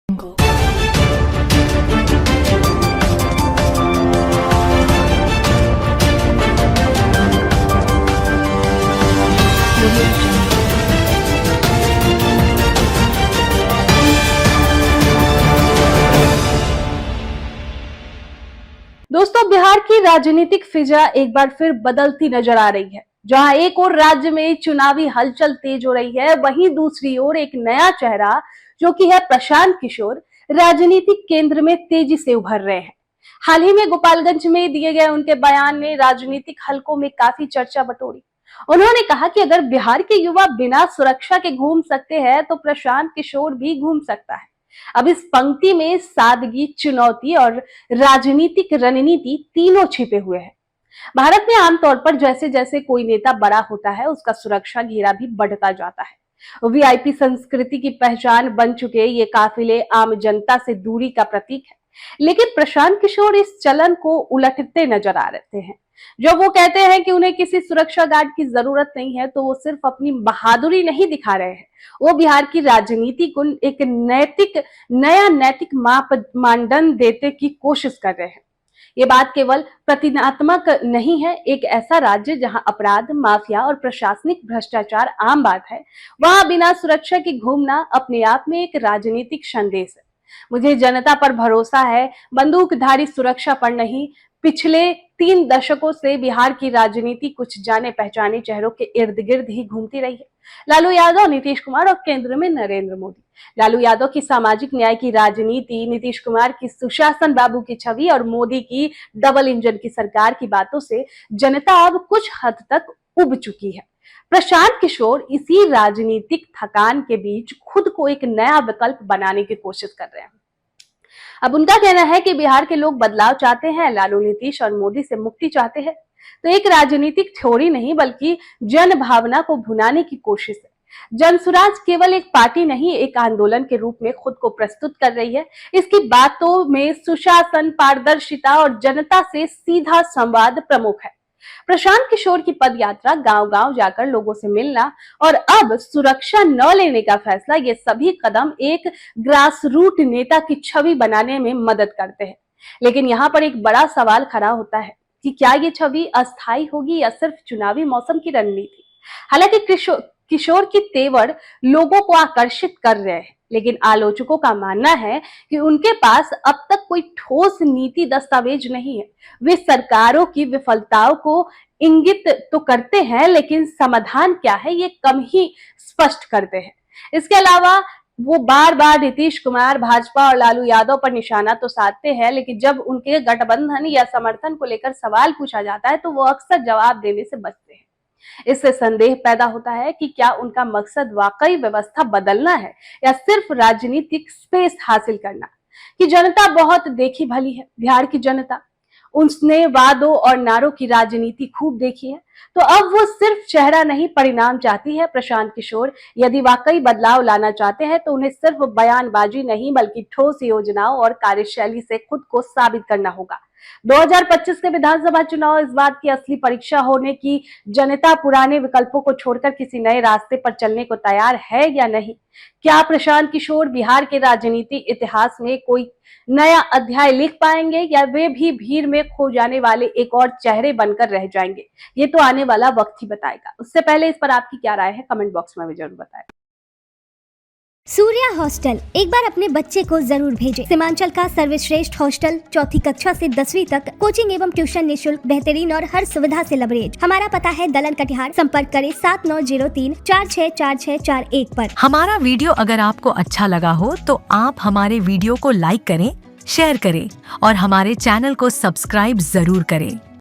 दोस्तों, बिहार की राजनीतिक फिजा एक बार फिर बदलती नजर आ रही है। जहां एक और राज्य में चुनावी हलचल तेज हो रही है, वहीं दूसरी ओर एक नया चेहरा जो कि है प्रशांत किशोर, राजनीतिक केंद्र में तेजी से उभर रहे हैं। हाल ही में गोपालगंज में दिए गए उनके बयान ने राजनीतिक हलकों में काफी चर्चा बटोरी। उन्होंने कहा कि अगर बिहार के युवा बिना सुरक्षा के घूम सकते हैं तो प्रशांत किशोर भी घूम सकता है। अब इस पंक्ति में सादगी, चुनौती और राजनीतिक रणनीति तीनों छिपे हुए हैं। भारत में आमतौर पर जैसे जैसे कोई नेता बड़ा होता है, उसका सुरक्षा घेरा भी बढ़ता जाता है। वीआईपी संस्कृति की पहचान बन चुके ये काफिले आम जनता से दूरी का प्रतीक है। लेकिन प्रशांत किशोर इस चलन को उलटते नजर आ रहे हैं। जब वो कहते हैं कि उन्हें किसी सुरक्षा गार्ड की जरूरत नहीं है, तो वो सिर्फ अपनी बहादुरी नहीं दिखा रहे हैं, वो बिहार की राजनीति को एक नया नैतिक मानदंड देने की कोशिश कर रहे हैं। ये बात केवल प्रतीकात्मक नहीं है। एक ऐसा राज्य जहां अपराध, माफिया और प्रशासनिक भ्रष्टाचार आम बात है, वहां बिना सुरक्षा के घूमना अपने आप में एक राजनीतिक संदेश है। मुझे जनता पर भरोसा है, बंदूकधारी सुरक्षा पर नहीं। पिछले 3 दशकों से बिहार की राजनीति कुछ जाने पहचाने चेहरों के इर्द गिर्द ही घूमती रही है। लालू यादव, नीतीश कुमार और केंद्र में नरेंद्र मोदी। लालू यादव की सामाजिक न्याय की राजनीति, नीतीश कुमार की सुशासन बाबू की छवि और मोदी की डबल इंजन की सरकार की बातों से जनता अब कुछ हद तक उब चुकी है। प्रशांत किशोर इसी राजनीतिक थकान के बीच खुद को एक नया विकल्प बनाने की कोशिश कर रहे हैं। अब उनका कहना है कि बिहार के लोग बदलाव चाहते हैं, लालू, नीतीश और मोदी से मुक्ति चाहते हैं। तो एक राजनीतिक थ्योरी नहीं, बल्कि जन भावना को भुनाने की कोशिश है। जनसुराज केवल एक पार्टी नहीं, एक आंदोलन के रूप में खुद को प्रस्तुत कर रही है। इसकी बातों में सुशासन, पारदर्शिता और जनता से सीधा संवाद प्रमुख है। प्रशांत किशोर की पदयात्रा, गांव-गांव जाकर लोगों से मिलना और अब सुरक्षा न लेने का फैसला, ये सभी कदम एक ग्रास रूट नेता की छवि बनाने में मदद करते हैं। लेकिन यहाँ पर एक बड़ा सवाल खड़ा होता है कि क्या ये छवि अस्थायी होगी या सिर्फ चुनावी मौसम की रणनीति। हालांकि किशोर की तेवर लोगों को आकर्षित कर रहे हैं, लेकिन आलोचकों का मानना है कि उनके पास अब तक कोई ठोस नीति दस्तावेज नहीं है। वे सरकारों की विफलताओं को इंगित तो करते हैं, लेकिन समाधान क्या है ये कम ही स्पष्ट करते हैं। इसके अलावा वो बार बार नीतीश कुमार, भाजपा और लालू यादव पर निशाना तो साधते हैं, लेकिन जब उनके गठबंधन या समर्थन को लेकर सवाल पूछा जाता है तो वो अक्सर जवाब देने से बचते हैं। इससे संदेह पैदा होता है कि क्या उनका मकसद वाकई व्यवस्था बदलना है या सिर्फ राजनीतिक स्पेस हासिल करना। कि जनता बहुत देखी भली है। बिहार की जनता, उसने वादों और नारों की राजनीति खूब देखी है, तो अब वो सिर्फ चेहरा नहीं, परिणाम चाहती है। प्रशांत किशोर यदि वाकई बदलाव लाना चाहते हैं तो उन्हें सिर्फ बयानबाजी नहीं, बल्कि ठोस योजनाओं और कार्यशैली से खुद को साबित करना होगा। 2025 के विधानसभा चुनाव इस बात की असली परीक्षा होने की जनता पुराने विकल्पों को छोड़कर किसी नए रास्ते पर चलने को तैयार है या नहीं। क्या प्रशांत किशोर बिहार के राजनीति इतिहास में कोई नया अध्याय लिख पाएंगे या वे भी भीड़ में खो जाने वाले एक और चेहरे बनकर रह जाएंगे? ये तो आने वाला वक्त ही बताएगा। उससे पहले इस पर आपकी क्या राय है, कमेंट बॉक्स में भी जरूर बताएं। सूर्या हॉस्टल एक बार अपने बच्चे को जरूर भेजें। सीमांचल का सर्वश्रेष्ठ हॉस्टल, 4ठी कक्षा से 10वीं तक कोचिंग एवं ट्यूशन निःशुल्क, बेहतरीन और हर सुविधा से लबरेज। हमारा पता है दलन कटिहार। संपर्क करें 7903 464641 पर। हमारा वीडियो अगर आपको अच्छा लगा हो तो आप हमारे वीडियो को लाइक करें, शेयर करें और हमारे चैनल को सब्सक्राइब जरूर करें।